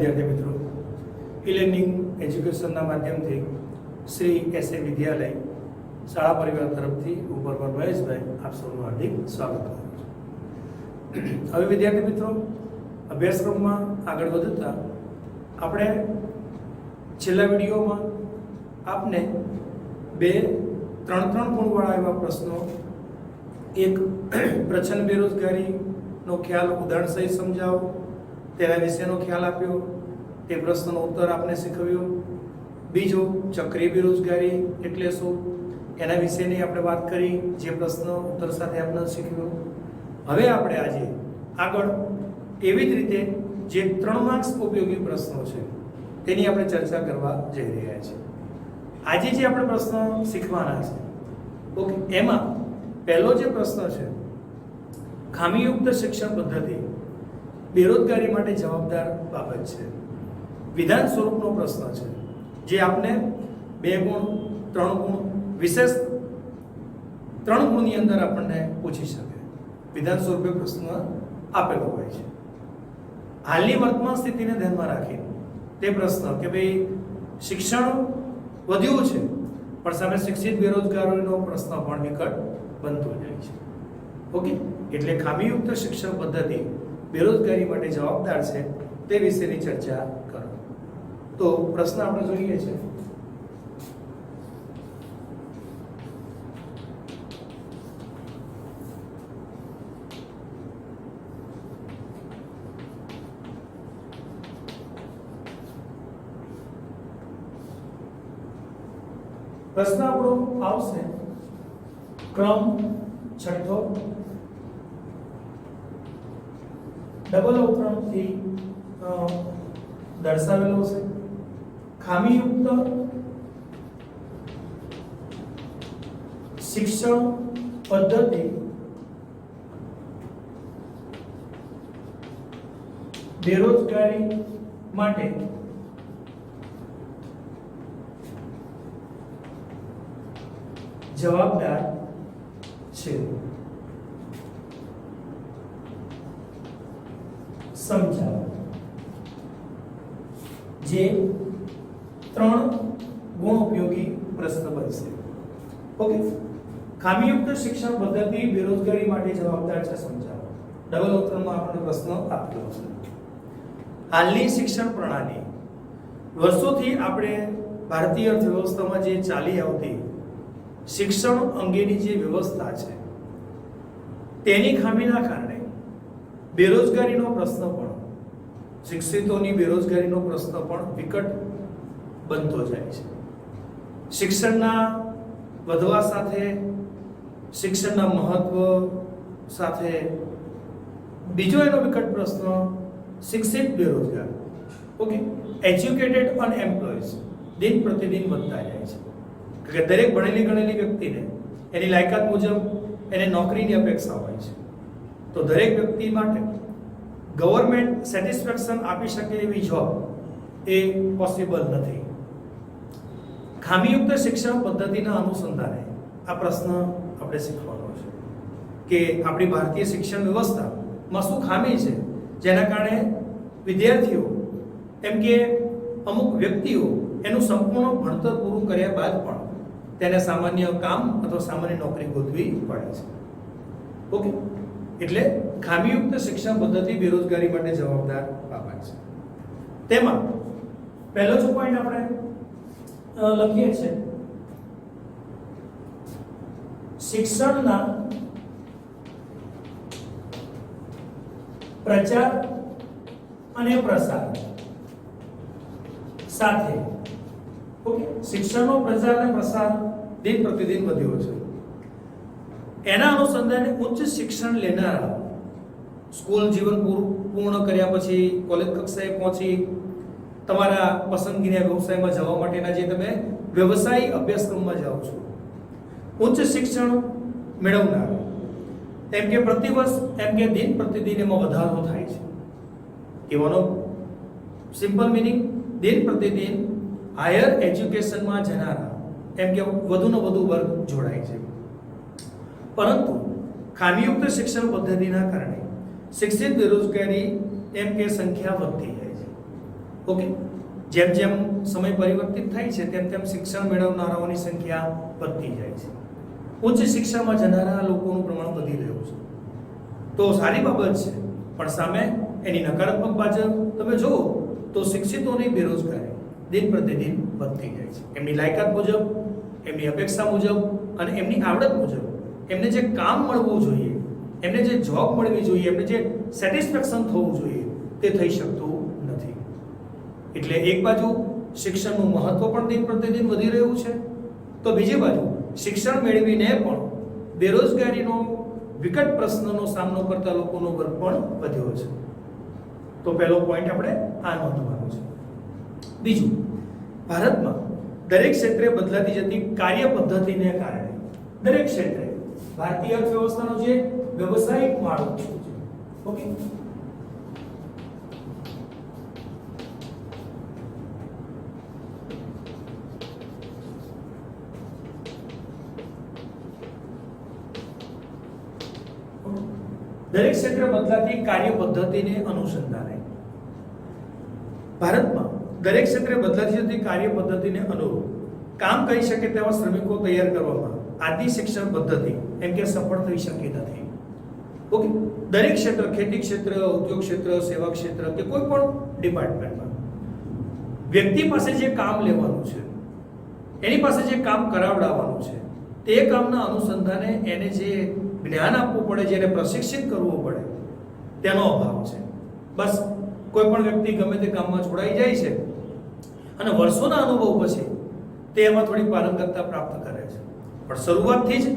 વિદ્યાર્થી મિત્રો, ઈ-લર્નિંગ એજ્યુકેશનના માધ્યમથી શ્રી એસએ વિદ્યાલય શાળા પરિવાર તરફથી ઉપર મહેશભાઈ આપ સૌનું હાર્દિક સ્વાગત કરું છું। હવે વિદ્યાર્થી મિત્રો, અભ્યાસક્રમમાં આગળ વધતા આપણે છેલ્લા વિડીયોમાં આપને ત્રણ ગુણવાળા એવા પ્રશ્નો, એક પ્રચ્છન્ન બેરોજગારીનો ખ્યાલ ઉદાહરણ સહિત સમજાવો, તેના વિશેનો ખ્યાલ આપ્યો, તે પ્રશ્નનો ઉત્તર આપને શીખવ્યો। બીજો ચક્રીય બેરોજગારી એટલે શું, એના વિશેની આપણે વાત કરી, જે પ્રશ્ન ઉત્તર સાથે આપણે શીખ્યો। હવે આપણે આજે આગળ એવી જ રીતે જે 3 માર્ક્સ ઉપયોગી પ્રશ્નો છે તેની આપણે ચર્ચા કરવા જઈ રહ્યા છીએ। આજે જે આપણે પ્રશ્ન શીખવાના છે, ઓકે, એમાં પહેલો જે પ્રશ્ન છે, ખામીયુક્ત શિક્ષણ પદ્ધતિ બેરોજગારી માટે જવાબદાર બાબત છે। વિધાન સ્વરૂપનો પ્રશ્ન છે, જે આપને 2 ગુણ 3 ગુણ વિશેષ 3 ગુણની અંદર આપણને પૂછી શકે, વિધાન સ્વરૂપે પ્રશ્ન આપેલો હોય છે। હાલની વર્તમાન સ્થિતિને ધ્યાનમાં રાખી તે પ્રશ્ન કે ભાઈ શિક્ષણ વધ્યું છે પણ સામે શિક્ષિત બેરોજગારીનો પ્રશ્ન પણ વિકટ બનતો જાય છે, ઓકે। એટલે ખામીયુક્ત શિક્ષણ પદ્ધતિ બેરોજગારી માટે જવાબદાર છે તે વિશેની ચર્ચા કરો। તો પ્રશ્ન આપણે જોઈએ છે, પ્રશ્ન આપણો આવશે ક્રમ 6 ડબલ અવતરણથી દર્શાવેલો છે। ખામીયુક્ત શિક્ષણ પદ્ધતિ બેરોજગારી માટે જવાબદાર છે, સમજાવો। જે 3 ગુણ ઉપયોગી પ્રશ્ન બનશે, ઓકે। ખામીયુક્ત શિક્ષણ પદ્ધતિ બેરોજગારી માટે જવાબદાર છે, સમજાવો। ડબલ અવતરણમાં આપણને પ્રશ્ન આપેલો છે। હાલની શિક્ષણ પ્રણાલી વર્ષોથી આપણે ભારતીય અર્થવ્યવસ્થામાં જે ચાલી આવતી શિક્ષણ અંગેની જે વ્યવસ્થા છે તેની ખામીના કારણે બેરોજગારીનો પ્રશ્ન પણ, શિક્ષિતોની બેરોજગારીનો પ્રશ્ન પણ વિકટ બનતો જાય છે। શિક્ષણના વધવા સાથે, શિક્ષણના મહત્વ સાથે બીજો એનો વિકટ પ્રશ્ન શિક્ષિત બેરોજગાર, ઓકે, એજ્યુકેટેડ અનએમ્પ્લોયઝ દિન પ્રતિદિન વધતા જાય છે। કે દરેક ભણેલી ગણેલી વ્યક્તિને એની લાયકાત મુજબ એને નોકરીની અપેક્ષા હોય છે, તો દરેક વ્યક્તિ માટે ગવર્મેન્ટ સેટિસ્ફેક્શન આપી શકે એવી જોબ એ પોસિબલ નથી। ખામીયુક્ત શિક્ષણ પદ્ધતિના અનુસંધાને આ પ્રશ્ન આપણે શીખવાનો છે કે આપણી ભારતીય શિક્ષણ વ્યવસ્થામાં શું ખામી છે, જેના કારણે વિદ્યાર્થીઓ એમ કે અમુક વ્યક્તિઓ એનું સંપૂર્ણ ભણતર પૂરું કર્યા બાદ પણ તેને સામાન્ય કામ અથવા સામાન્ય નોકરી ગોતવી પડે છે, ઓકે। એટલે ખામીયુક્ત શિક્ષણ પદ્ધતિ બેરોજગારી માટે જવાબદાર બાબત છે। તેમાં પહેલો જ પોઈન્ટ આપણે લખીએ છે, શિક્ષણના પ્રચાર અને પ્રસાર સાથે, ઓકે, શિક્ષણનો પ્રચાર અને પ્રસાર દિન પ્રતિદિન વધ્યો છે। એના અનુસંધાને ઉચ્ચ શિક્ષણ લેનારા સ્કૂલ જીવન પૂર્ણ કર્યા પછી કોલેજ કક્ષાએ પહોંચી તમારા પસંદગીના વ્યવસાયમાં જવા માટેના જે તમે વ્યવસાયિક અભ્યાસક્રમમાં જાઓ છો, ઉચ્ચ શિક્ષણ મેળવનાર એમ કે પ્રતિવર્ષ એમ કે દિન પ્રતિદિન એમાં વધારો થાય છે। કહેવાનો સિમ્પલ મિનિંગ, દિન પ્રતિદિન હાયર એજ્યુકેશનમાં જનારા એમ કે વધુને વધુ વર્ગ જોડાય છે। પરંતુ ખામીયુક્ત શિક્ષણ પદ્ધતિના કારણે શિક્ષિત બેરોજગારી એમ કે સંખ્યા વધતી જાય છે। ઓકે, જેમ જેમ સમય પરિવર્તિત થાય છે તેમ તેમ શિક્ષણ મેળવનારાઓની સંખ્યા વધતી જાય છે. ઉચ્ચ શિક્ષણમાં જનારા લોકોનું પ્રમાણ વધી રહ્યું છે, તો સારી બાબત છે. પણ સામે એની નકારાત્મક બાજુ તમે જુઓ તો શિક્ષિતોની બેરોજગારી દિન પ્રતિદિન વધતી જાય છે. એમની લાયકાત મુજબ, એમની અપેક્ષા મુજબ અને એમની આવડત મુજબ એમને જે કામ મળવું જોઈએ, એમને જે જોબ મળવી જોઈએ, એમને જે સેટિસ્ફેક્શન થવું જોઈએ તે થઈ શકતું નથી. એટલે એક બાજુ શિક્ષણનું મહત્વ પણ દિન પ્રતિદિન વધી રહ્યું છે, તો બીજી બાજુ શિક્ષણ મેળવીને પણ બેરોજગારીનો વિકટ પ્રશ્નનો સામનો કરતા લોકોનો વર્ગ પણ વધ્યો છે. તો પહેલો પોઈન્ટ આપણે આ નોંધવાનો છે. બીજું, ભારતમાં દરેક ક્ષેત્રે બદલાતી જતી કાર્ય પદ્ધતિને કારણે દરેક ક્ષેત્રે ભારતીય અર્થવ્યવસ્થાનો જે વ્યવસાયિક માળખું છે, ઓકે, દરેક ક્ષેત્રે બદલાતી કાર્ય પદ્ધતિને અનુસંધાને ભારતમાં દરેક ક્ષેત્રે બદલાતી જતી કાર્ય પદ્ધતિને અનુરૂપ કામ કરી શકે તેવા શ્રમિકો તૈયાર કરવામાં આજની શિક્ષણ પદ્ધતિ એમ કે સફળ થઈ શકી નથી. ઓકે, દરેક ક્ષેત્ર, ખેતી ક્ષેત્ર, ઉદ્યોગ ક્ષેત્ર, સેવા ક્ષેત્ર કે કોઈ પણ ડિપાર્ટમેન્ટમાં વ્યક્તિ પાસે જે કામ લેવાનું છે, એની પાસે જે કામ કરાવડાવવાનું છે, તે કામના અનુસંધાને એને જે જ્ઞાન આપવું પડે, જેને પ્રશિક્ષિત કરવું પડે, તેનો અભાવ છે. બસ કોઈ પણ વ્યક્તિ ગમે તે કામમાં જોડાઈ જાય છે અને વર્ષોના અનુભવ પછી તે એમાં થોડી પારંગતતા પ્રાપ્ત કરે છે, પણ શરૂઆતથી જ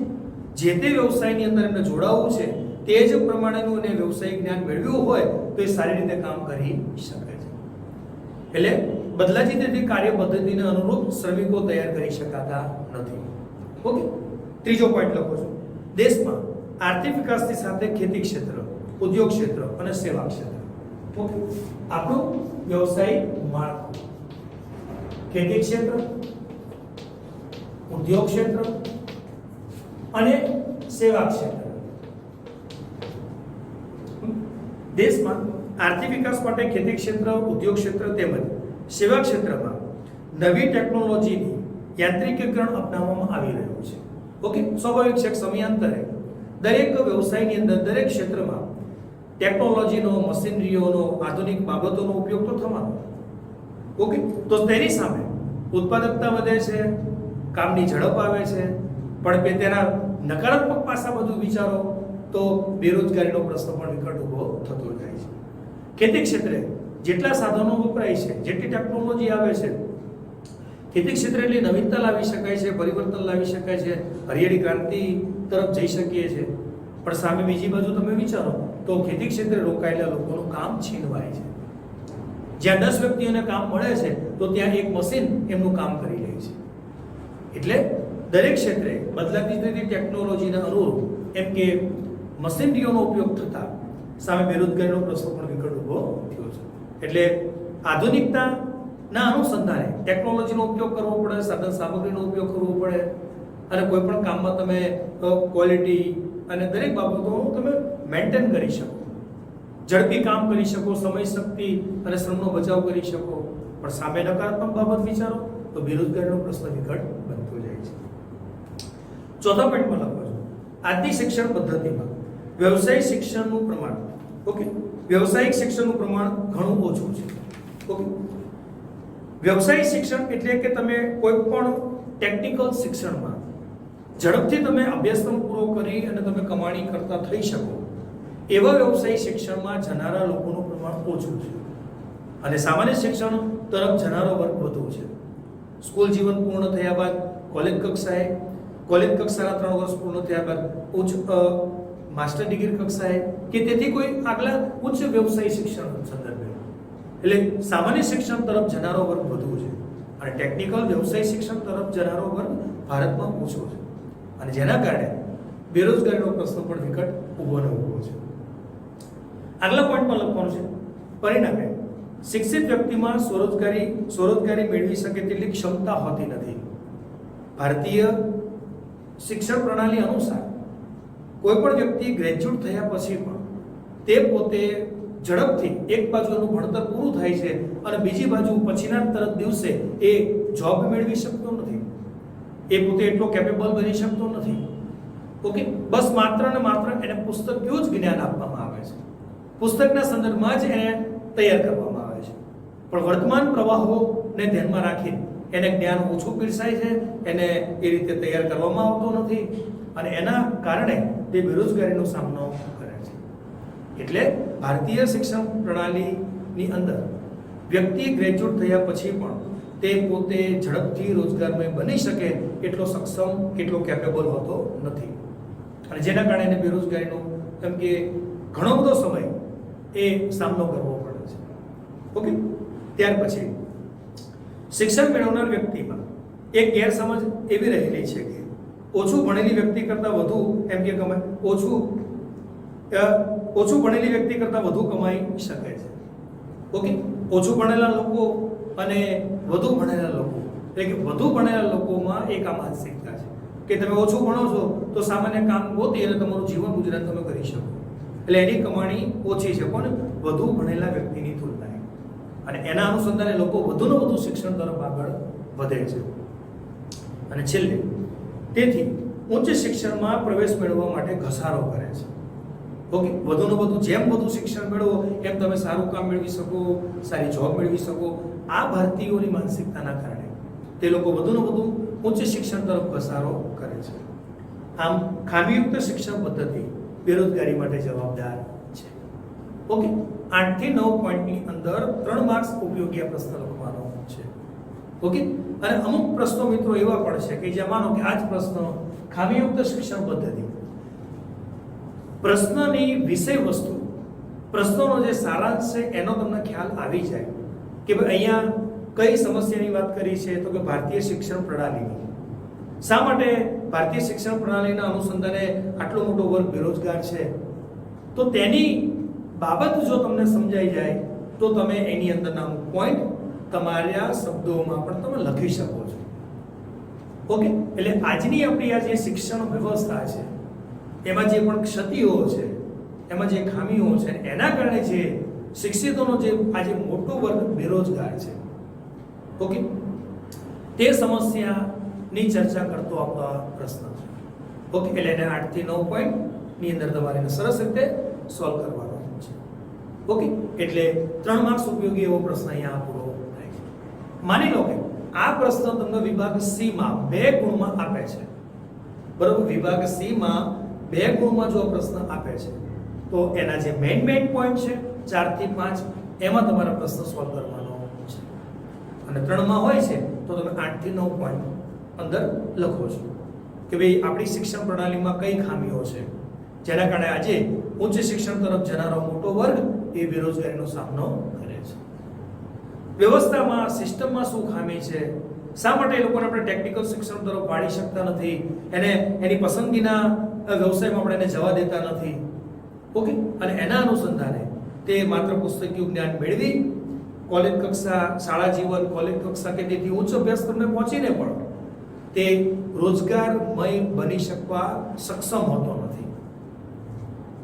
જે તે વ્યવસાયની અંદર એમને જોડાવવું છે તે જ પ્રમાણેનું એને વ્યવસાયિક જ્ઞાન મેળવ્યું હોય તો એ સારી રીતે કામ કરી શકે છે. એટલે બદલાતી જતી કાર્ય પદ્ધતિને અનુરૂપ શ્રમિકો તૈયાર કરી શકાતા નથી. ઓકે, ત્રીજો પોઈન્ટ લખો છો. દેશમાં આર્થિક વિકાસની સાથે ખેતી ક્ષેત્ર, ઉદ્યોગ ક્ષેત્ર અને સેવા ક્ષેત્ર, ઓકે, આપણું વ્યવસાયિક માળખું ખેતી ક્ષેત્ર, ઉદ્યોગ ક્ષેત્ર અને સેવા ક્ષેત્ર. દેશમાં આર્થિક વિકાસ માટે ખેતી ક્ષેત્ર, ઉદ્યોગ ક્ષેત્ર તેમજ સેવા ક્ષેત્રમાં નવી ટેકનોલોજીની યાંત્રિકીકરણ અપનાવવામાં આવી રહ્યું છે. ઓકે, સ્વાભાવિક છે સમયાંતરે દરેક વ્યવસાયની અંદર, દરેક ક્ષેત્રમાં ટેકનોલોજીનો, મશીનરીઓનો, આધુનિક બાબતોનો ઉપયોગ તો થવાનો. ઓકે, તો તેની સામે ઉત્પાદકતા વધે છે, કામની ઝડપ આવે છે, પણ તેના નકારાત્મક પાસા બધું વિચારો તો બેરોજગારીનો પ્રશ્ન પણ વિકટ ઊભો થતો જાય છે. ખેતી ક્ષેત્રે જેટલા સાધનો વપરાય છે, જેટલી ટેકનોલોજી આવે છે, ખેતી ક્ષેત્રે એટલી નવીનતા લાવી શકાય છે, પરિવર્તન લાવી શકાય છે, હરિયાળી ક્રાંતિ તરફ જઈ શકીએ છીએ. પણ સામે બીજી બાજુ તમે વિચારો તો ખેતી ક્ષેત્રે રોકાયેલા લોકોનું કામ છીનવાય છે. જ્યાં 10 વ્યક્તિઓને કામ મળે છે તો ત્યાં એક મશીન એમનું કામ કરી લે છે. એટલે દરેક ક્ષેત્રે બદલાતી જતી ટેકનોલોજીના અનુરૂપ એમ કે મશીનરીઓનો ઉપયોગ થતા સામે બેરોજગારીનો પ્રશ્ન પણ વિકટ ઊભો થયો છે. એટલે આધુનિકતાના અનુસંધાને ટેકનોલોજીનો ઉપયોગ કરવો પડે, સાધન સામગ્રીનો ઉપયોગ કરવો પડે અને કોઈ પણ કામમાં તમે ક્વોલિટી અને દરેક બાબતોનું તમે મેન્ટેન કરી શકો, ઝડપી કામ કરી શકો, સમય શક્તિ અને શ્રમનો બચાવ કરી શકો. પણ સામે નકારાત્મક બાબત વિચારો તો બેરોજગારીનો પ્રશ્ન વિકટ બનતો જાય છે. ચોથા પોઈન્ટમાં લખો છો, આજની શિક્ષણ પદ્ધતિમાં વ્યવસાયિક શિક્ષણનું પ્રમાણ, ઓકે, વ્યવસાયિક શિક્ષણનું પ્રમાણ ઘણું ઓછું છે. ઓકે, વ્યવસાયિક શિક્ષણ એટલે કે તમે કોઈ પણ ટેકનિકલ શિક્ષણમાં ઝડપથી તમે અભ્યાસક્રમ પૂરો કરી અને તમે કમાણી કરતા થઈ શકો એવા વ્યવસાયિક શિક્ષણમાં જનારા લોકોનું પ્રમાણ ઓછું છે અને સામાન્ય શિક્ષણ તરફ જનારો વર્ગ વધુ છે. સ્કૂલ જીવન પૂર્ણ થયા બાદ કોલેજ કક્ષાના 3 વર્ષ પૂર્ણ થયા બાદ ઉચ્ચ માસ્ટર ડિગ્રી કક્ષાએ કે તેથી કોઈ આગલા ઉચ્ચ વ્યવસાયિક શિક્ષણ સંદર્ભે, એટલે સામાન્ય શિક્ષણ તરફ જનારો વર્ગ વધુ છે અને ટેકનિકલ વ્યવસાયિક શિક્ષણ તરફ જનારો વર્ગ ભારતમાં ઓછો છે અને જેના કારણે બેરોજગારીનો પ્રશ્ન પણ વિકટ ઊભો ને ઊભો છે. આગલા પોઈન્ટમાં લખવાનું છે, પરિણામે શિક્ષિત વ્યક્તિમાં સ્વરોજગારી મેળવી શકે તેટલી ક્ષમતા હોતી નથી. ભારતીય શિક્ષણ પ્રણાલી અનુસાર કોઈ પણ વ્યક્તિ ગ્રેજ્યુએટ થયા પછી પણ તે પોતે ઝડપથી એક બાજુ એનું ભણતર પૂરું થાય છે અને બીજી બાજુ પછીના તરત દિવસે એ જોબ મેળવી શકતો નથી, એ પોતે એટલો કેપેબલ બની શકતો નથી. ઓકે, બસ માત્ર ને માત્ર એને પુસ્તકીય જ જ્ઞાન આપવામાં આવે છે, પુસ્તકના સંદર્ભમાં જ એને તૈયાર કરવામાં આવે છે. પણ વર્તમાન પ્રવાહોને ધ્યાનમાં રાખીને એને જ્ઞાન ઓછું પીરસાય છે, એને એ રીતે તૈયાર કરવામાં આવતો નથી અને એના કારણે તે બેરોજગારીનો સામનો કરે છે. એટલે ભારતીય શિક્ષણ પ્રણાલીની અંદર વ્યક્તિ ગ્રેજ્યુએટ થયા પછી પણ તે પોતે ઝડપથી રોજગારમય બની શકે એટલો સક્ષમ, એટલો કેપેબલ હોતો નથી અને જેના કારણે એને બેરોજગારીનો કેમ કે ઘણો બધો સમય એ સામનો કરવો પડે છે. ઓકે, ત્યાર પછી શિક્ષણ મેળવનાર વ્યક્તિમાં એક ગેરસમજ એવી રહેલી છે કે ઓછું ભણેલી વ્યક્તિ કરતાં વધુ એમ કે કમાય, ઓછું ભણેલી વ્યક્તિ કરતાં વધુ કમાઈ શકે છે. ઓકે, ઓછું ભણેલા લોકો અને વધુ ભણેલા લોકો, એટલે કે વધુ ભણેલા લોકોમાં એક આ માનસિકતા છે કે તમે ઓછું ભણો છો તો સામાન્ય કામ ગોતી અને તમારું જીવન ગુજરાન તમે કરી શકો, એટલે એની કમાણી ઓછી છે પણ વધુ ભણેલા વ્યક્તિની તુલનાએ, અને એના અનુસંધાને લોકો વધુને વધુ શિક્ષણ તરફ આગળ વધે છે. અને છેલ્લે તેથી ઉચ્ચ શિક્ષણમાં પ્રવેશ મેળવવા માટે ઘસારો કરે છે. ઓકે, વધુને વધુ જેમ વધુ શિક્ષણ મેળવો એમ તમે સારું કામ મેળવી શકો, સારી જોબ મેળવી શકો. આ ભારતીયોની માનસિકતાના કારણે તે લોકો વધુને વધુ ઉચ્ચ શિક્ષણ તરફ ઘસારો કરે છે. આમ ખામીયુક્ત શિક્ષણ પદ્ધતિ બેરોજગારી માટે જવાબદાર છે. ઓકે, 8 થી 9 પોઈન્ટની અંદર 3 માર્ક્સ ઉપયોગી આ પ્રશ્ન લખવાનો છે. ઓકે, અને અમુક પ્રશ્નો મિત્રો એવા પણ છે કે જ્યાં માનો કે આ જ પ્રશ્ન ખામીયુક્ત શિક્ષણ પદ્ધતિ, પ્રશ્નની વિષય વસ્તુ, પ્રશ્નોનો જે સારાંશ છે એનો તમને ખ્યાલ આવી જાય કે ભાઈ અહીંયા કઈ સમસ્યાની વાત કરી છે, તો કે ભારતીય શિક્ષણ પ્રણાલીની. શા માટે ભારતીય શિક્ષણ પ્રણાલીના અનુસંધાને આટલો મોટો વર્ગ બેરોજગાર છે, તો તેની બાબત જો તમને સમજાઈ જાય તો તમે એની અંદરના અમુક પોઈન્ટ તમારા શબ્દોમાં પણ તમે લખી શકો છો. ઓકે, એટલે આજની આપણી આ જે શિક્ષણ વ્યવસ્થા છે એમાં જે પણ ક્ષતિઓ છે, એમાં જે ખામીઓ છે, એના કારણે જે શિક્ષિતોનો જે આજે મોટો વર્ગ બેરોજગાર છે, ઓકે, તે સમસ્યાની ચર્ચા કરતો આપણો પ્રશ્ન છે. ઓકે, એટલે એને 8 થી 9 પોઈન્ટની અંદર તમારે સરસ રીતે સોલ્વ કરવાનો છે. ઓકે, એટલે 3 માર્ક્સ ઉપયોગી એવો પ્રશ્ન અહીંયા પૂરો થાય છે. માની લો કે આ પ્રશ્ન તમને વિભાગ સી માં 2 ગુણમાં આપે છે, બરોબર? વિભાગ સી માં 2 ગુણમાં જો પ્રશ્ન આપે છે તો એના જે મેઇન પોઈન્ટ છે 4 થી 5 એમાં તમારે પ્રશ્ન સોલ્વ કરવાનો છે, અને 3 માં હોય છે તો તમે 8 થી 9 પોઈન્ટ અંદર લખો છો કે ભાઈ આપણી શિક્ષણ પ્રણાલીમાં કઈ ખામીઓ છે જેના કારણે આજે ઉચ્ચ શિક્ષણ તરફ જનારો મોટો વર્ગ એ બેરોજગારીનો સામનો કરે છે. વ્યવસ્થામાં, સિસ્ટમમાં શું ખામી છે, શા માટે એ લોકોને આપણે ટેકનિકલ શિક્ષણ તરફ વાળી શકતા નથી, એને એની પસંદગીના વ્યવસાયમાં આપણે એને જવા દેતા નથી. ઓકે, અને એના અનુસંધાને તે માત્ર પુસ્તકીય જ્ઞાન મેળવી કોલેજ કક્ષા, શાળા જીવન, કોલેજ કક્ષા કે તેથી ઉચ્ચ અભ્યાસક્રમને પહોંચીને પણ તે રોજગારમય બની શકવા સક્ષમ હોતો નથી.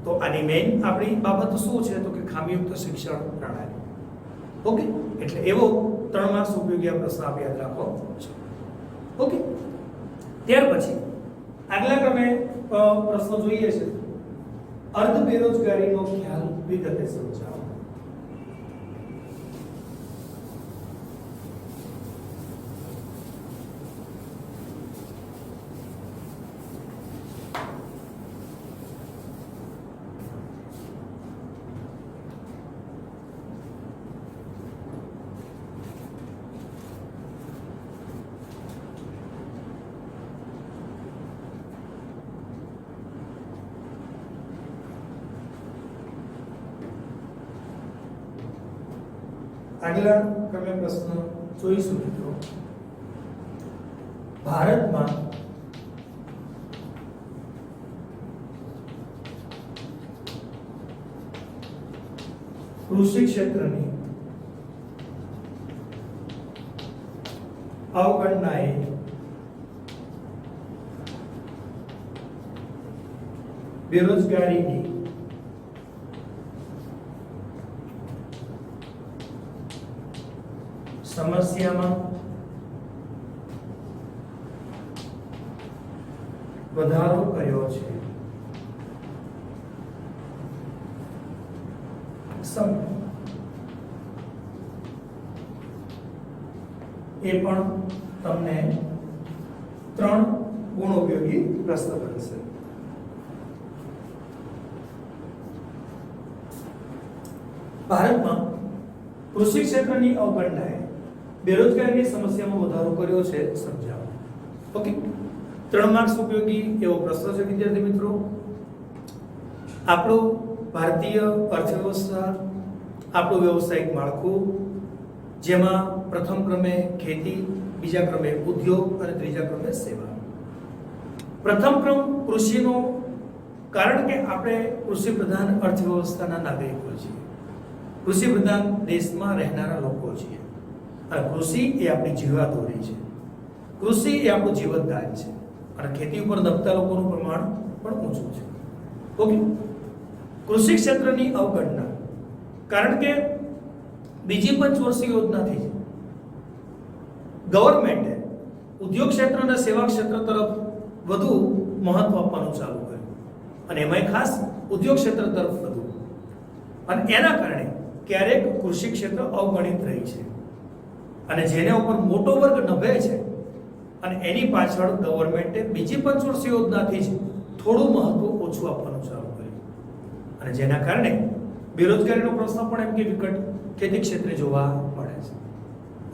તો આની મેઇન આપણી બાબત શું છે તો કે ખામીયુક્ત શિક્ષણ પ્રણાલી. ઓકે, એટલે એવો 3 માર્ક્સ ઉપયોગી આ પ્રશ્ન આપ યાદ રાખો છો. ઓકે, ત્યાર પછી આગલા ક્રમે પ્રશ્નો જોઈએ છે. અર્ધ બેરોજગારીનો ખ્યાલ વિગતે સમજાવો. આગલા ક્રમે પ્રશ્ન જોઈશું મિત્રો. ભારતમાં કૃષિ ક્ષેત્રની અવગણનાએ બેરોજગારીની સમસ્યામાં વધારો કર્યો છે. એ પણ તમને 3 ગુણોપયોગી પ્રશ્ન બનશે. ભારતમાં કૃષિ ક્ષેત્રની અવગણનાએ બેરોજગારીની સમસ્યામાં વધારો કર્યો છે, સમજાવો. ઓકે, 3 માર્ક્સ ઉપયોગી એવો પ્રશ્ન છે વિદ્યાર્થી મિત્રો. આપણું ભારતીય અર્થવ્યવસ્થા, આપણું વ્યવસાયિક માળખું, જેમાં પ્રથમ ક્રમે ખેતી, બીજા ક્રમે ઉદ્યોગ અને ત્રીજા ક્રમે સેવા. પ્રથમ ક્રમ કૃષિનો, કારણ કે આપણે કૃષિ પ્રધાન અર્થવ્યવસ્થાના નાગરિકો છીએ, કૃષિ પ્રધાન દેશમાં રહેનારા લોકો છીએ, અને કૃષિ એ આપણી જીવાદોરી છે, કૃષિ એ આપણું જીવનદાન છે, અને ખેતી ઉપર દબતા લોકોનું પ્રમાણ પણ ઊંચું છે. ઓકે, કૃષિ ક્ષેત્રની અવગણના, કારણ કે બીજી પંચવર્ષીય યોજનાથી ગવર્મેન્ટે ઉદ્યોગ ક્ષેત્ર અને સેવા ક્ષેત્ર તરફ વધુ મહત્વ આપવાનું ચાલુ કર્યું, અને એમાંય ખાસ ઉદ્યોગ ક્ષેત્ર તરફ વધુ, અને એના કારણે ક્યારેક કૃષિ ક્ષેત્ર અવગણિત રહી છે, અને જેના ઉપર મોટો વર્ગ નભે છે, અને એની પાછળ ગવર્મેન્ટે બીજી પંચવર્ષીય યોજનાથી જ થોડું મહત્વ ઓછું આપવાનું ચાલુ કર્યું, અને જેના કારણે બેરોજગારીનો પ્રશ્ન પણ એમ કે વિકટ ખેતી ક્ષેત્રે જોવા મળે છે.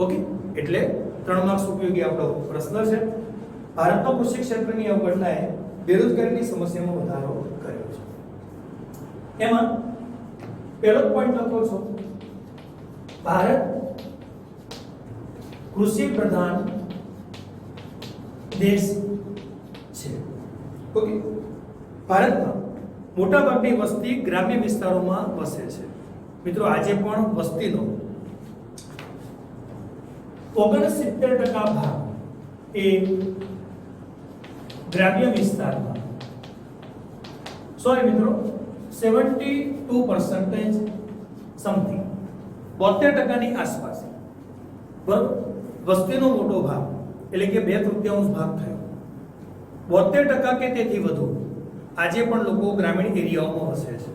ઓકે, એટલે 3 માર્ક્સ ઉપયોગી આપણો પ્રશ્ન છે. ભારતમાં કૃષિ ક્ષેત્રની અવગણનાએ બેરોજગારીની સમસ્યામાં વધારો કર્યો છે. એમાં પહેલો પોઈન્ટ લખો છો, ભારત કૃષિ પ્રધાન દેશ છે. ઓકે, ભારતમાં મોટાભાગની વસ્તી ગ્રામ્ય વિસ્તારોમાં વસે છે. મિત્રો, આજે પણ વસ્તીનો 69% ભાગ એ ગ્રામ્ય વિસ્તારમાં, સોરી મિત્રો 72% સમથિંગ, 72% આસપાસ, બરાબર, વસ્તીનો મોટો ભાગ એટલે કે 2/3 ભાગ થયો. 72% કે તેથી વધુ આજે પણ લોકો ગ્રામીણ એરિયાઓમાં વસે છે,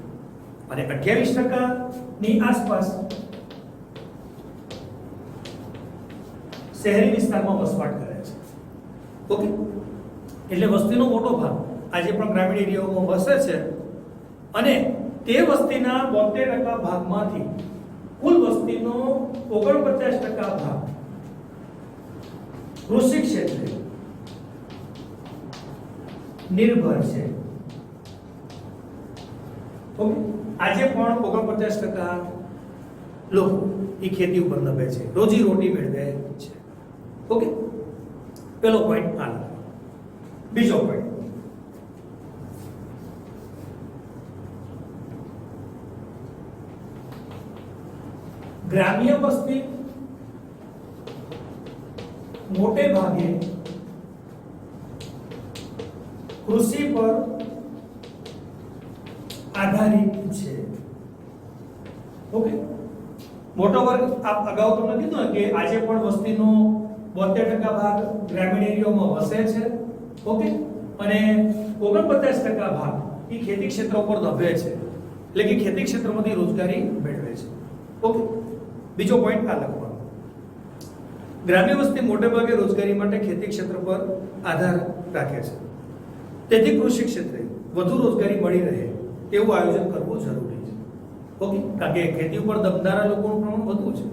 અને 28% આસપાસ શહેરી વિસ્તારમાં વસવાટ કરે છે. ઓકે, એટલે વસ્તીનો મોટો ભાગ આજે પણ ગ્રામીણ એરિયાઓમાં વસે છે, અને તે વસ્તીના 72% ભાગમાંથી કુલ વસ્તીનો 49% ભાગ કૃષિ ક્ષેત્રે નિર્ભર છે. ઓકે, આજે પણ 49% લોકો એ ખેતી ઉપર નભે છે, રોજી રોટી મેળવે છે. ઓકે, પેલો પોઈન્ટ આ. બીજો પોઈન્ટ, ગ્રામ્ય વસ્તી મોટે ભાગે કૃષિ પર આધારિત છે. ઓકે, મોટો વર્ગ, આપ અગાઉ તમને કીધું ને કે આજે પણ વસ્તીનો 72% ભાગ ગ્રામીણ એરિયામાં વસે છે. ઓકે, અને 49% ભાગ એ ખેતી ક્ષેત્ર ઉપર નભે છે, એટલે કે ખેતી ક્ષેત્રમાંથી રોજગારી મેળવે છે. ઓકે, બીજો પોઈન્ટ આ લખવાનો, ગ્રામ્ય વસ્તી મોટે ભાગે રોજગારી માટે ખેતી ક્ષેત્ર પર આધાર રાખે છે, તેથી કૃષિ ક્ષેત્રે વધુ રોજગારી મળી રહે તેવું આયોજન કરવું જરૂરી છે. ઓકે, કારણ કે ખેતી ઉપર દબનારા લોકોનું પ્રમાણ વધુ છે,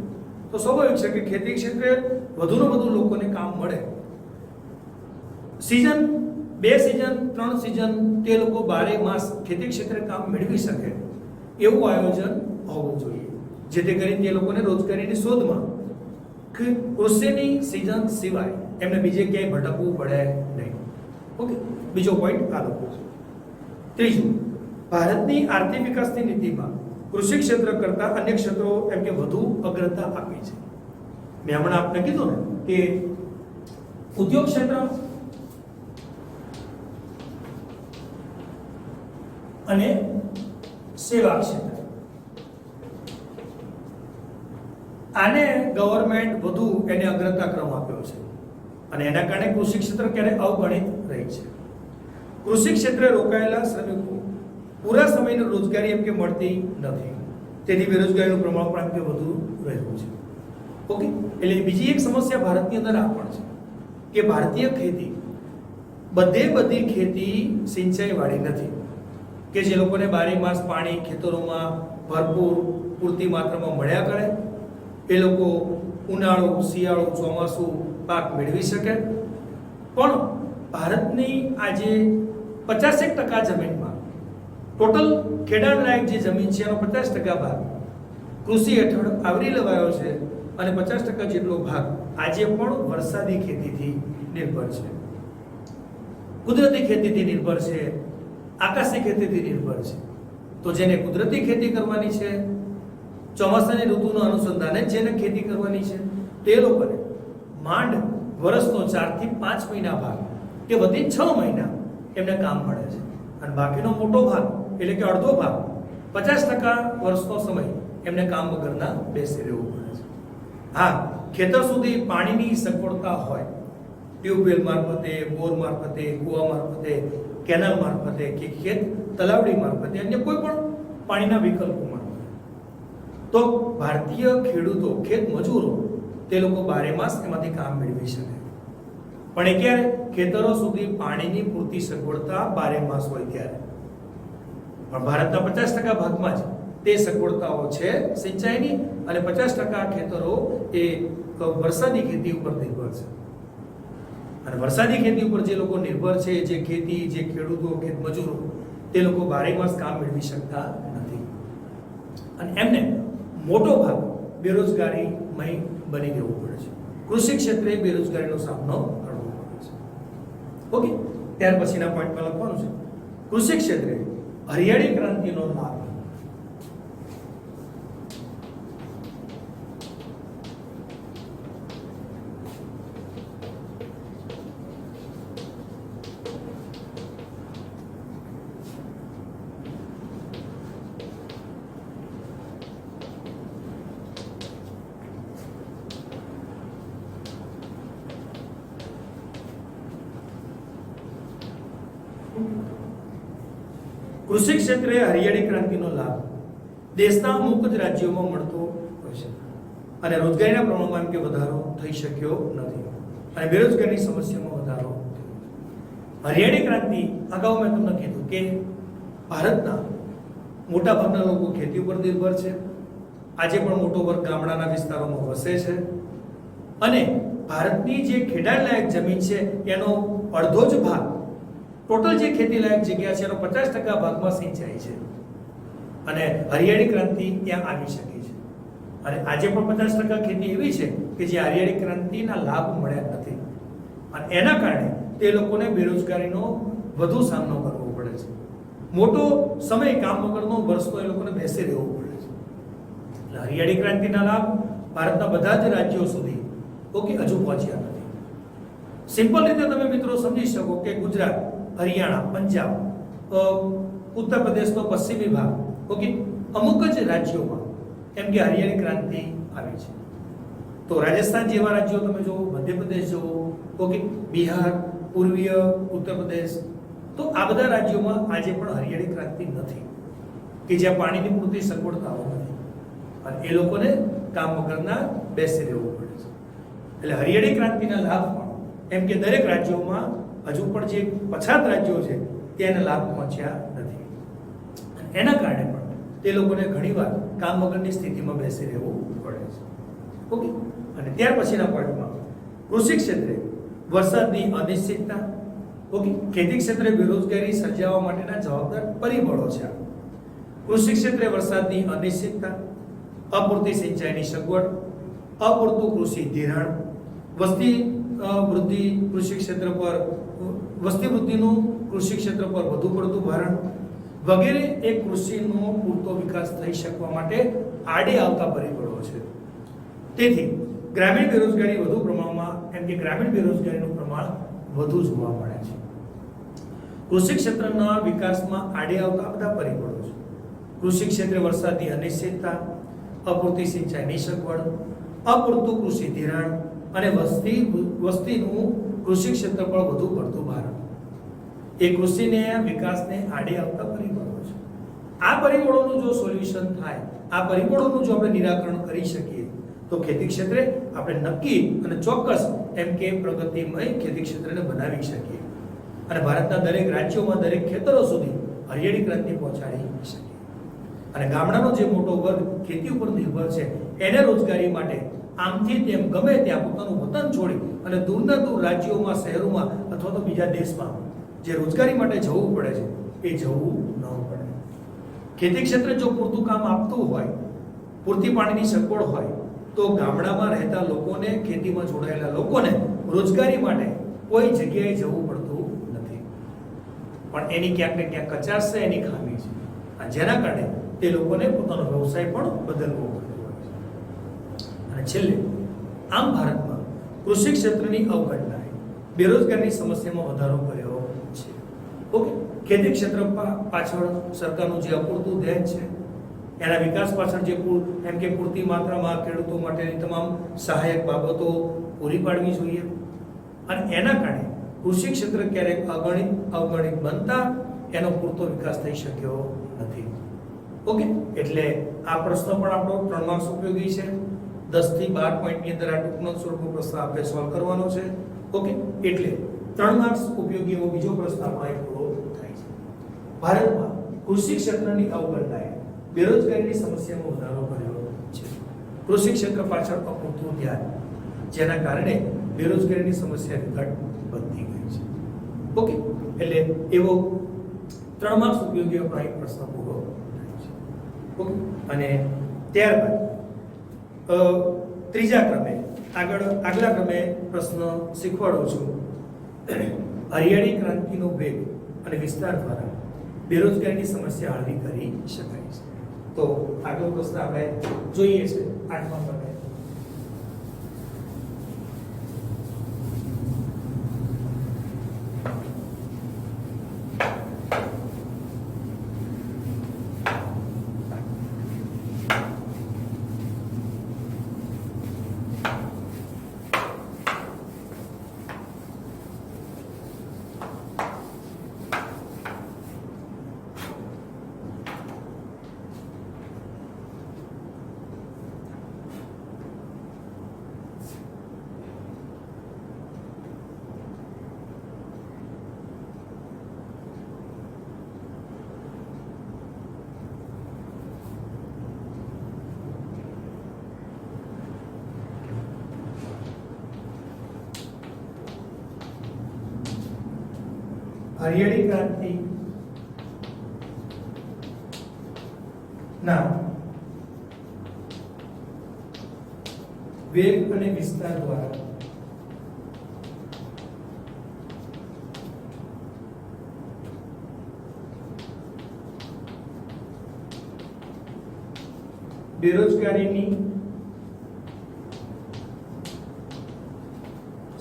તો સ્વાભાવિક છે કે ખેતી ક્ષેત્રે વધુને વધુ લોકોને કામ મળે. સિઝન 2 સિઝન 3 સિઝન તે લોકો 12 માસ ખેતી ક્ષેત્રે કામ મેળવી શકે એવું આયોજન હોવું જોઈએ, જેથી કરીને તે લોકોને રોજગારીની શોધમાં કૃષિની સિઝન સિવાય એમને બીજે ક્યાંય ભટકવું પડે નહીં. ઓકે, બીજો પોઈન્ટ આ લખો છો. ત્રીજું, ભારતની આર્થિક વિકાસની નીતિમાં કૃષિ ક્ષેત્ર કરતા અન્ય ક્ષેત્રો એમ કે વધુ અગ્રતા આપી છે. મેં હમણાં આપને કીધું ને કે ઉદ્યોગ ક્ષેત્ર અને સેવા ક્ષેત્ર, આને ગવર્મેન્ટ વધુ એને અગ્રતા ક્રમ આપ્યો છે અને એના કારણે કૃષિ ક્ષેત્ર ક્યારે અવગણિત રહી છે. કૃષિ ક્ષેત્રે રોકાયેલા શ્રમિકો પૂરા સમયની રોજગારી એમ કે મળતી નથી, તેથી બેરોજગારીનું પ્રમાણ પણ એમ કે વધુ રહ્યું છે. ઓકે, એટલે બીજી એક સમસ્યા ભારતની અંદર આ પણ છે કે ભારતીય ખેતી બધી ખેતી સિંચાઈ વાળી નથી કે જે લોકોને બારે માસ પાણી ખેતરોમાં ભરપૂર પૂરતી માત્રામાં મળ્યા કરે, એ લોકો ઉનાળો શિયાળો ચોમાસું પાક મેળવી શકે. પણ ભારતની આજે 50% જમીનમાં ટોટલ ખેડાણ લાયક જે જમીન છે એનો 50% ભાગ કૃષિ હેઠળ આવરી લેવાયો છે અને 50% જેટલો ભાગ આજે પણ વરસાદી ખેતીથી નિર્ભર છે, કુદરતી ખેતીથી નિર્ભર છે, આકાશી ખેતીથી નિર્ભર છે. તો જેને કુદરતી ખેતી કરવાની છે, ચોમાસાની ઋતુના અનુસંધાને જેને ખેતી કરવાની છે, તે લોકોને માંડ વર્ષનો 4 થી 5 મહિના ભાગ કે વધી 6 મહિના એમને કામ મળે છે અને બાકીનો મોટો ભાગ એટલે કે અડધો ભાગ 50% વર્ષનો સમય એમને કામ વગરના બેસી રહેવું પડે છે. હા, ખેતર સુધી પાણીની સગવડતા હોય, ટ્યુબવેલ મારફતે, બોર મારફતે, કૂવા મારફતે, કેનાલ મારફતે કે ખેત તલાવડી મારફતે અન્ય કોઈ પણ પાણીના વિકલ્પો મારફતે, તો ભારતીય ખેડૂતો ખેત મજૂરો તે લોકો બારે માસ એમાંથી કામ મેળવી શકે. પણ એ ક્યારે? ખેતરો સુધી પાણીની પૂરતી સગવડતા બારે માસ હોય ત્યારે. પણ ભારતના 50% ભાગમાં જ તે સગવડતાઓ છે સિંચાઈની અને 50% ખેતરો એ વરસાદી ખેતી ઉપર નિર્ભર છે. અને વરસાદી ખેતી ઉપર જે લોકો નિર્ભર છે, જે ખેતી, જે ખેડૂતો, ખેત મજૂરો, તે લોકો બારે માસ કામ મેળવી શકતા નથી અને એમને મોટો ભાગ બેરોજગારીમય બની જવું પડે છે. કૃષિ ક્ષેત્રે બેરોજગારીનો સામનો કરવો પડે છે. ઓકે, ત્યાર પછીના પોઈન્ટમાં લખવાનું છે કૃષિ ક્ષેત્રે હરિયાળી ક્રાંતિનો લાભ. કૃષિ ક્ષેત્રે હરિયાળી ક્રાંતિનો લાભ દેશના અમુક જ રાજ્યોમાં મળતો હોય છે અને રોજગારીના પ્રમાણમાં એમ કે વધારો થઈ શક્યો નથી અને બેરોજગારીની સમસ્યામાં વધારો થયો. હરિયાળી ક્રાંતિ અગાઉ મેં તમને કીધું કે ભારતના મોટા ભાગના લોકો ખેતી ઉપર નિર્ભર છે. આજે પણ મોટો વર્ગ ગામડાના વિસ્તારોમાં વસે છે અને ભારતની જે ખેડાણ લાયક જમીન છે એનો અડધો જ ભાગ, ટોટલ જે ખેતી લાયક જગ્યા છે એનો 50% ભાગમાં સિંચાઈ છે અને હરિયાળી ક્રાંતિ ત્યાં આવી શકે છે. અને આજે પણ 50% ખેતી એવી છે કે જે હરિયાળી ક્રાંતિના લાભ મળ્યા નથી અને એના કારણે તે લોકોને બેરોજગારીનો વધુ સામનો કરવો પડે છે. મોટો સમય કામ વગરનો વર્ષનો એ લોકોને બેસી રહેવું પડે છે. એટલે હરિયાળી ક્રાંતિના લાભ ભારતના બધા જ રાજ્યો સુધી હજુ પહોંચ્યા નથી. સિમ્પલ રીતે તમે મિત્રો સમજી શકો કે ગુજરાત, હરિયાણા, પંજાબ, ઉત્તર પ્રદેશનો પશ્ચિમી ભાગ, અમુક જ રાજ્યોમાં એમ કે હરિયાળી ક્રાંતિ આવી છે. તો રાજસ્થાન જેવા રાજ્યો તમે જુઓ, મધ્યપ્રદેશ જુઓ, બિહાર, પૂર્વીય ઉત્તર પ્રદેશ, તો આ બધા રાજ્યોમાં આજે પણ હરિયાળી ક્રાંતિ નથી કે જ્યાં પાણીની પૂરતી સગવડતાઓ નથી અને એ લોકોને કામ વગરના બેસી રહેવું પડે છે. એટલે હરિયાળી ક્રાંતિના લાભ પણ એમ કે દરેક રાજ્યોમાં હજુ પણ જે પછાત રાજ્યો છે તેને લાભ પહોંચ્યા નથી. એના કારણે પણ તે લોકોને ઘણીવાર કામ વગરની સ્થિતિમાં બેસી રહેવું પડે છે. ઓકે, અને ત્યાર પછીના પોઈન્ટમાં કૃષિ ક્ષેત્રે વરસાદની અનિશ્ચિતતા, ખેતી ક્ષેત્રે બેરોજગારી સર્જાવવા માટેના જવાબદાર પરિબળો છે. કૃષિ ક્ષેત્રે વરસાદની અનિશ્ચિતતા, અપૂરતી સિંચાઈની સગવડ, અપૂરતું કૃષિ ધિરાણ, વસ્તી વૃદ્ધિ કૃષિ ક્ષેત્ર પર, વસ્તી વૃદ્ધિનું કૃષિ ક્ષેત્ર પર વધુ પડતું ભારણ વગેરે એ કૃષિનો પૂરતો વિકાસ થઈ શકવા માટે આડે આવતા પરિબળો છે. તેથી ગ્રામીણ બેરોજગારી વધુ પ્રમાણમાં એમ કે ગ્રામીણ બેરોજગારીનું પ્રમાણ વધુ જોવા મળે છે. કૃષિ ક્ષેત્રના વિકાસમાં આડે આવતા બધા પરિબળો છે. કૃષિ ક્ષેત્રે વરસાદની અનિશ્ચિતતા, અપૂરતી સિંચાઈની સગવડ, અપૂરતું કૃષિ ધિરાણ અને વસ્તીનું કૃષિ ક્ષેત્ર પર વધુ પડતું ભારણ એ કૃષિને વિકાસને આડે આવતા પરિબળો છે. આ પરિબળોનું જો સોલ્યુશન થાય, આ પરિબળોનું જો આપણે નિરાકરણ કરી શકીએ તો ખેતી ક્ષેત્રે આપણે નક્કી અને ચોક્કસ એમ કે પ્રગતિમય ખેતી ક્ષેત્રને બનાવી શકીએ અને ભારતના દરેક રાજ્યોમાં દરેક ખેતરો સુધી હરિયાળી ક્રાંતિ પહોંચાડી શકીએ. અને ગામડાનો જે મોટો વર્ગ ખેતી ઉપર નિર્ભર છે એને રોજગારી માટે આમથી તેમ ગમે ત્યાં પોતાનું વતન છોડી અને દૂરના દૂર રાજ્યોમાં, શહેરોમાં અથવા તો બીજા દેશમાં જે રોજગારી માટે જવું પડે છે એ જવું ન પડે. ખેતી ક્ષેત્રે જો પૂરતું કામ આપતું હોય, પૂરતી પાણીની સગવડ હોય તો ગામડામાં રહેતા લોકોને, ખેતીમાં જોડાયેલા લોકોને રોજગારી માટે કોઈ જગ્યાએ જવું પડતું નથી. પણ એની ક્યાંક ને ક્યાંક કચાશ છે, એની ખામી છે, જેના કારણે તે લોકોને પોતાનો વ્યવસાય પણ બદલવો પડતો હોય છે. અને છેલ્લે આમ ભારતમાં કૃષિ ક્ષેત્રની અવગણનાએ બેરોજગારીની સમસ્યામાં વધારો કર્યો છે. ઓકે, ખેતી ક્ષેત્ર પાછળ સરકારનું જે અપૂરતું ધ્યાન છે, એના વિકાસ પાછળ જે એમ કે પૂરતી માત્રામાં ખેડૂતો માટેની તમામ સહાયક બાબતો પૂરી પાડવી જોઈએ અને એના કારણે કૃષિ ક્ષેત્ર ક્યારેક અવગણિત બનતા એનો પૂરતો વિકાસ થઈ શક્યો નથી. ઓકે, એટલે આ પ્રશ્ન પણ આપણો 3 માર્ક્સ ઉપયોગી છે. 10 થી 12 પોઈન્ટની અંદર આ ટૂંકનો સ્વરૂપનો પ્રશ્ન આપણે સોલ્વ કરવાનો છે. ઓકે, એટલે 3 માર્ક્સ ઉપયોગી એવો બીજો પ્રશ્ન આપણો એક પૂરો થાય છે. ભારતમાં કૃષિ ક્ષેત્રની અવગણનાએ બેરોજગારીની સમસ્યામાં વધારો કર્યો છે. કૃષિ ક્ષેત્ર પાછળ અપૂરતું ધ્યાન, જેના કારણે બેરોજગારીની સમસ્યા વિકટ બનતી ગઈ છે. ઓકે, એટલે એવો 3 માર્ક્સ ઉપયોગી આપણો એક પ્રશ્ન પૂરો થાય છે. ઓકે, અને ત્યારબાદ ત્રીજા ક્રમે આગલા ક્રમે પ્રશ્ન શીખવાડું છું. હરિયાળી ક્રાંતિનો વેગ અને વિસ્તાર દ્વારા બેરોજગારીની સમસ્યા હળવી કરી શકાય છે. તો આગલો પ્રશ્ન આપણે જોઈએ છે 8મા ક્રમે. હરિયાળી ક્રાંતિ ના વેગ અને વિસ્તાર દ્વારા બેરોજગારીની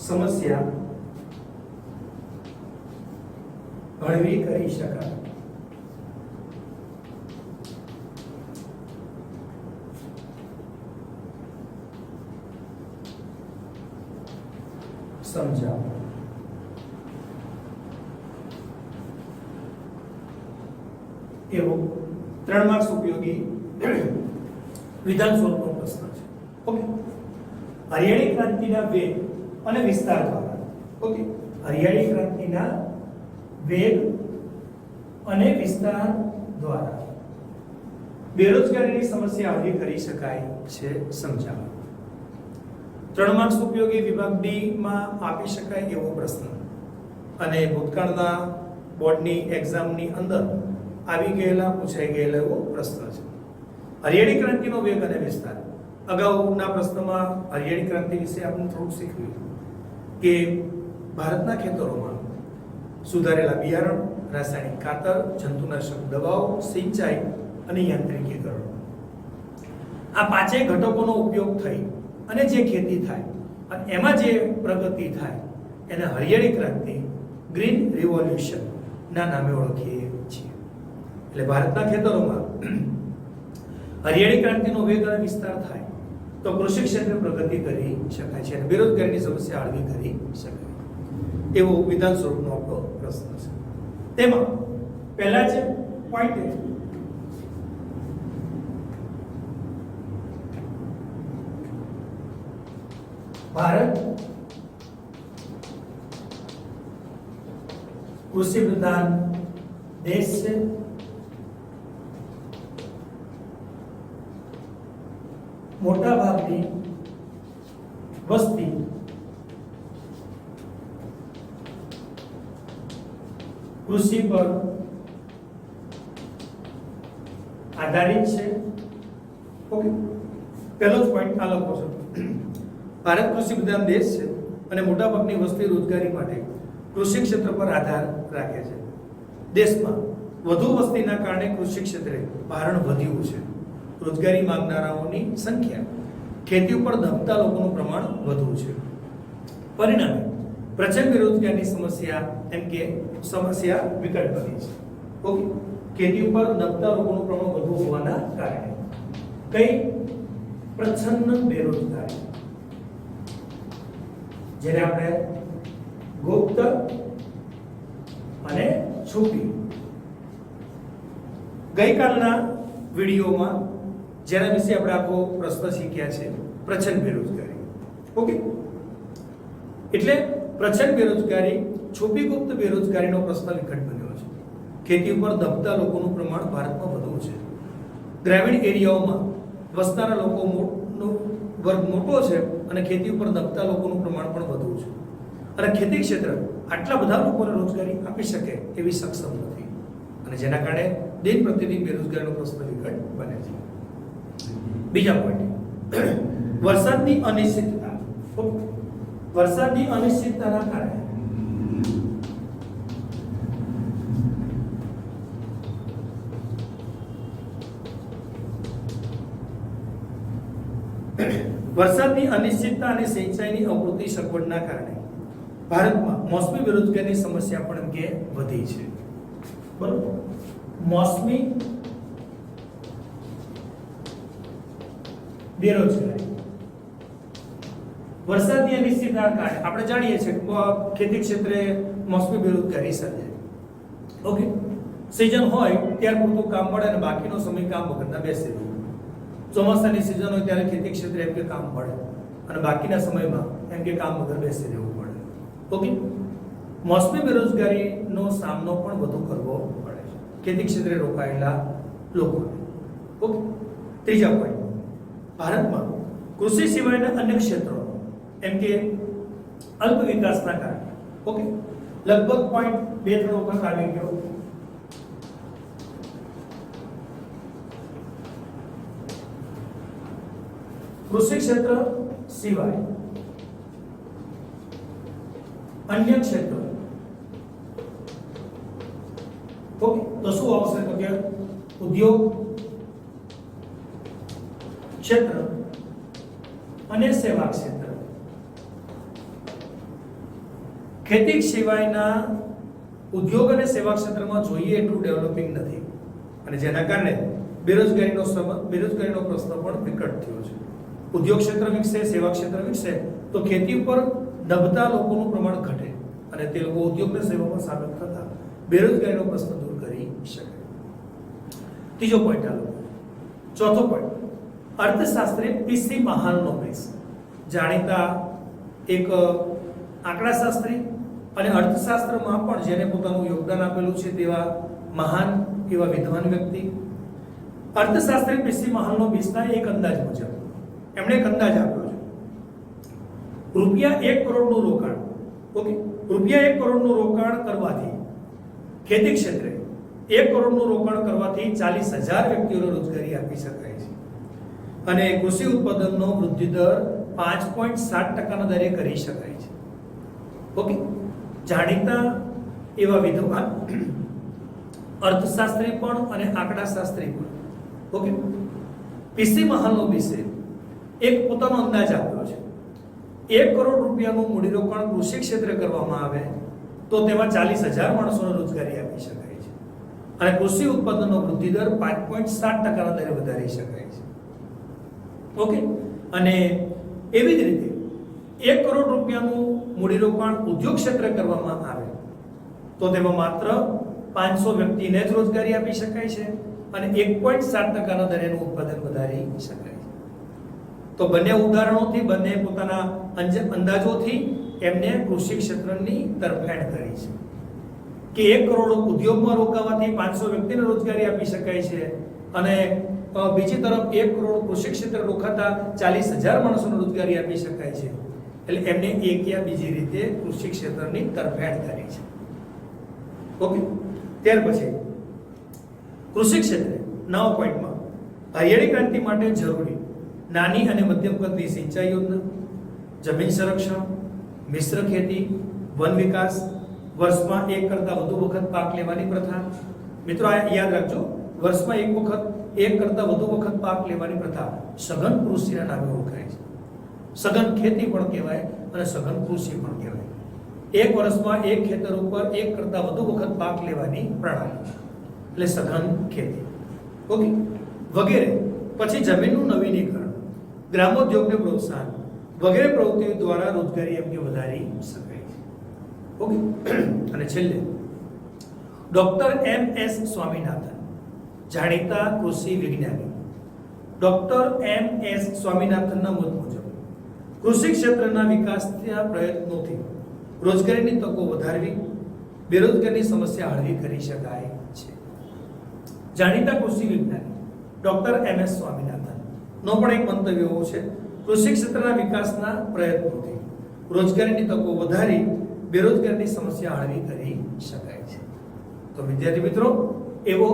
સમસ્યા હળવી કરી શકાય. સમજાવો. એવો 3 માર્ક્સ ઉપયોગી વિધાન સ્વરૂપનો પ્રશ્ન છે. ઓકે, હરિયાળી ક્રાંતિના વેગ અને વિસ્તાર દ્વારા, ઓકે, હરિયાળી ક્રાંતિના વેગ અને વિસ્તાર દ્વારા બેરોજગારીની સમસ્યા હળવી કરી શકાય છે. સમજાવો. 3 માર્ક્સ ઉપયોગી વિભાગ ડી માં આપી શકાય એવો પ્રશ્ન અને ભૂતકાળના બોર્ડની એક્ઝામની અંદર આવી ગયેલા પૂછાઈ ગયેલા એવો પ્રશ્ન છે. હરિયાળી ક્રાંતિનો વેગ અને વિસ્તાર. અગાઉના પ્રશ્નમાં હરિયાળી ક્રાંતિ વિશે આપણે થોડું શીખવ્યું કે ભારતના ખેતરોમાં સુધારેલા બિયારણ, રાસાયણિક ખાતર, જંતુનાશક દવાઓ, સિંચાઈ અને યાંત્રિકીકરણ, આ 5 ઘટકોનો ઉપયોગ થઈ અને જે ખેતી થાય અને એમાં જે પ્રગતિ થાય એને હરિયાળી ક્રાંતિ, ગ્રીન રિવોલ્યુશન ના નામે ઓળખીએ છીએ. એટલે ભારતના ખેતરોમાં હરિયાળી ક્રાંતિનો વેગ અને વિસ્તાર થાય તો કૃષિ ક્ષેત્રે પ્રગતિ કરી શકાય છે અને બેરોજગારીની સમસ્યા હળવી કરી શકાય એવો વિધાન સ્વરૂપનો આપણો પ્રશ્ન છે. તેમાં પહેલા છે પોઈન્ટ ભારત કૃષિ પ્રધાન દેશ છે. મોટા ભાગની વસ્તી કૃષિ પર આધારિત છે. ઓકે, પહેલો જ પોઈન્ટ આ લખો છો. ભારત કૃષિ પ્રધાન દેશ છે અને મોટાભાગની વસ્તી રોજગારી માટે કૃષિ ક્ષેત્ર પર આધાર રાખે છે. દેશમાં વધુ વસ્તીના કારણે કૃષિ ક્ષેત્રે ભારણ વધ્યું છે. રોજગારી માંગનારાઓની સંખ્યા, ખેતી ઉપર ધબતા લોકોનું પ્રમાણ વધુ છે. પરિણામે પ્રચંડ બેરોજગારીની સમસ્યા એમ કે સમસ્યા વિકટ બની છે. ઓકે, ખેતી ઉપર ધબતા લોકોનું પ્રમાણ વધુ હોવાના કારણે કઈ પ્રચંડ બેરોજગારી, જેને આપણે ગુપ્ત અને છુપી, ગઈકાલના વિડીયોમાં જેના વિશે આપણે આખો પ્રશ્ન શીખ્યા છે, પ્રચંડ બેરોજગારી. ઓકે, એટલે પ્રચંડ બેરોજગારી, છુપી ગુપ્ત બેરોજગારીનો પ્રશ્ન વિકટ બન્યો છે. ખેતી ઉપર ધબતા લોકોનું પ્રમાણ ભારતમાં વધુ છે. ગ્રામીણ એરિયાઓમાં વસનારા લોકોનો વર્ગ મોટો છે અને ખેતી ઉપર ધબતા લોકોનું પ્રમાણ પણ વધુ છે. અને ખેતી ક્ષેત્ર આટલા બધા લોકોને રોજગારી આપી શકે એવી સક્ષમ નથી અને જેના કારણે દિન પ્રતિદિન બેરોજગારીનો પ્રશ્ન વિકટ બને છે. બીજા પોઈન્ટ, વરસાદની અનિશ્ચિતતા. વરસાદની અનિશ્ચિતતાના કારણે વરસાદની અનિશ્ચિતતા અને સિંચાઈની અપૂરતી સગવડના કારણે ભારતમાં મોસમી બેરોજગારીની સમસ્યા પણ એમ કે વધી છે. બરોબર, મોસમી બેરોજગારી, વરસાદની અનિશ્ચિતતાના કારણે આપણે જાણીએ છીએ કે ખેતી ક્ષેત્રે મોસમી બેરોજગારી સર્જાય. ઓકે, સીઝન હોય ત્યાર પૂરતું કામ મળે અને બાકીનો સમય કામ વગરના બેસી રહે. ચોમાસાની સિઝન હોય ત્યારે ખેતી ક્ષેત્રે એમ કે કામ પડે અને બાકીના સમયમાં એમ કે કામ વગર બેસી રહેવું પડે. ઓકે, મોસમી બેરોજગારીનો સામનો પણ વધુ કરવો પડે છે ખેતી ક્ષેત્રે રોકાયેલા લોકોને. ઓકે, ત્રીજા પોઈન્ટ, ભારતમાં કૃષિ સિવાયના અન્ય ક્ષેત્રો એમ કે અલ્પ વિકાસના કારણે. ઓકે, લગભગ પોઈન્ટ 2-3 વખત આવી ગયો. કૃષિ ક્ષેત્ર સિવાય અન્ય ક્ષેત્રો. ઓકે, તો શું આવશે તો કે ઉદ્યોગ ક્ષેત્ર અને સેવા ક્ષેત્ર. ખેતી સિવાયના ઉદ્યોગ અને સેવા ક્ષેત્રમાં જોઈએ એટલું ડેવલપિંગ નથી અને જેના કારણે બેરોજગારીનો પ્રશ્ન પણ વિકટ થયો છે. ઉદ્યોગ ક્ષેત્ર વિકસે, સેવા ક્ષેત્ર વિકસે તો ખેતી ઉપર દબતા લોકોનું પ્રમાણ ઘટે અને તે લોકો ઉદ્યોગને સેવામાં સામેલ થતા બેરોજગારીનો પ્રશ્ન દૂર કરી શકે. ત્રીજો પોઈન્ટ આ લોકો. ચોથો પોઈન્ટ, અર્થશાસ્ત્રી પીસી મહાલનોબિસ, જાણીતા એક આંકડાશાસ્ત્રી અને અર્થશાસ્ત્રમાં પણ જેને પોતાનું યોગદાન આપેલું છે તેવા મહાન એવા વિદ્વાન વ્યક્તિ અર્થશાસ્ત્રી પીસી મહાલનોબિસના એક અંદાજ મુજબ એમણે એક અંદાજ આપ્યો છે. રૂપિયા 1 કરોડનું રોકાણ, ઓકે, રૂપિયા 1 કરોડનું રોકાણ કરવાથી ખેતી ક્ષેત્રે 1 કરોડનું રોકાણ કરવાથી 40,000 વ્યક્તિઓને રોજગારી આપી શકાય છે અને કૃષિ ઉત્પાદનનો વૃદ્ધિ દર 5.7% દરે કરી શકાય છે. ઓકે, જાણીતા એવા વિદ્વાન અર્થશાસ્ત્રી પણ અને આંકડાશાસ્ત્રી પણ. ઓકે, પીસી મહાલનોબિસે એક પોતાનો અંદાજ આપ્યો છે. 1 કરોડ રૂપિયાનું મૂડીરોકાણ કૃષિ ક્ષેત્રે કરવામાં આવે તો તેમાં 40,000 માણસોને રોજગારી આપી શકાય છે અને કૃષિ ઉત્પાદનનો વૃદ્ધિ દર 5.7% દરે વધારી શકાય છે. ઓકે, અને એવી જ રીતે 1 કરોડ રૂપિયાનું મૂડીરોકાણ ઉદ્યોગ ક્ષેત્રે કરવામાં આવે તો તેમાં માત્ર 500 વ્યક્તિને જ રોજગારી આપી શકાય છે અને 1.7% દરેનું ઉત્પાદન વધારી શકાય છે. તો બંને ઉદાહરણોથી બંને પોતાના અંદાજોથી એમને કૃષિ ક્ષેત્રની તરફેણ કરી છે કે 1 કરોડ ઉદ્યોગમાં રોકાવાથી 500 વ્યક્તિને રોજગારી આપી શકાય છે અને બીજી તરફ 1 કરોડ કૃષિ ક્ષેત્રે રોકાતા 40,000 માણસોને રોજગારી આપી શકાય છે. એટલે એમને એક યા બીજી રીતે કૃષિ ક્ષેત્રની તરફેણ કરી છે. ઓકે, ત્યાર પછી કૃષિ ક્ષેત્રે 9 પોઈન્ટમાં હરિયાળી ક્રાંતિ માટે જરૂરી નાની અને મધ્યમ કદની સિંચાઈ યોજના, જમીન સંરક્ષણ, મિશ્ર ખેતી, વન વિકાસ, વર્ષમાં 1 કરતા વધુ વખત પાક લેવાની પ્રથા. મિત્રો આ યાદ રાખજો, વર્ષમાં 1 કરતા વધુ વખત પાક લેવાની પ્રથા સઘન કૃષિના નામે ઓળખાય છે. સઘન ખેતી પણ કહેવાય અને સઘન કૃષિ પણ કહેવાય. 1 વર્ષમાં 1 ખેતર ઉપર 1 કરતા વધુ વખત પાક લેવાની પ્રણાલી એટલે સઘન ખેતી. ઓકે, વગેરે. પછી જમીનનું નવીનીકરણ, ગ્રામોદ્યોગને પ્રોત્સાહન વગેરે પ્રવૃત્તિઓ દ્વારા રોજગારી એમને વધારી શકાય છે. ઓકે, અને છેલ્લે ડોક્ટર MS સ્વામીનાથન, જાણીતા કૃષિ વિજ્ઞાની. ડોક્ટર MS સ્વામીનાથનના મત મુજબ કૃષિ ક્ષેત્રના વિકાસના પ્રયત્નોથી રોજગારીની તકો વધારવી, બેરોજગારીની સમસ્યા હળવી કરી શકાય છે. જાણીતા કૃષિ વિજ્ઞાની ડોક્ટર MS સ્વામીનાથન નો પણ એક મંતવ્ય એવું છે, કૃષિ ક્ષેત્રના વિકાસના પ્રયત્નોથી રોજગારીની તકો વધારી, બેરોજગારીની સમસ્યા હળવી કરી શકાય છે. તો વિદ્યાર્થી મિત્રો, એવો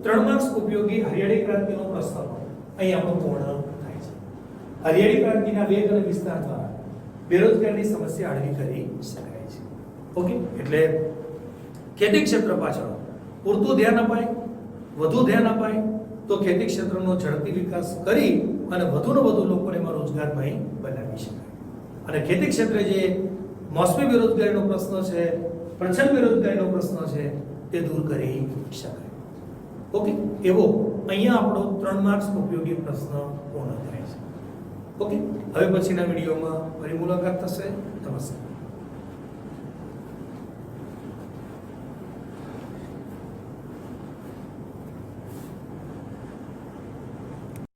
3 માર્ક્સ ઉપયોગી હરિયાળી ક્રાંતિનો પ્રસ્તાવ અહીં આપણો પૂર્ણ થાય છે. હરિયાળી ક્રાંતિના વેગ અને વિસ્તાર દ્વારા બેરોજગારીની સમસ્યા હળવી કરી શકાય છે. ઓકે, એટલે ખેતી ક્ષેત્ર પાછળ પૂરતું ધ્યાન અપાય, વધુ ધ્યાન અપાય તો ખેતી ક્ષેત્રનો ઝડપી વિકાસ કરી અને વધુને વધુ લોકોને એમાં રોજગારમય બનાવી શકાય. અને ખેતી ક્ષેત્રે જે મોસમી બેરોજગારીનો પ્રશ્ન છે, પ્રચંડ બેરોજગારીનો પ્રશ્ન છે, તે દૂર કરી શકાય. ઓકે, એવો અહીંયા આપણો 3 માર્ક્સ ઉપયોગી પ્રશ્ન પૂર્ણ થાય છે. ઓકે, હવે પછીના વિડીયોમાં ફરી મુલાકાત થશે. નમસ્કાર.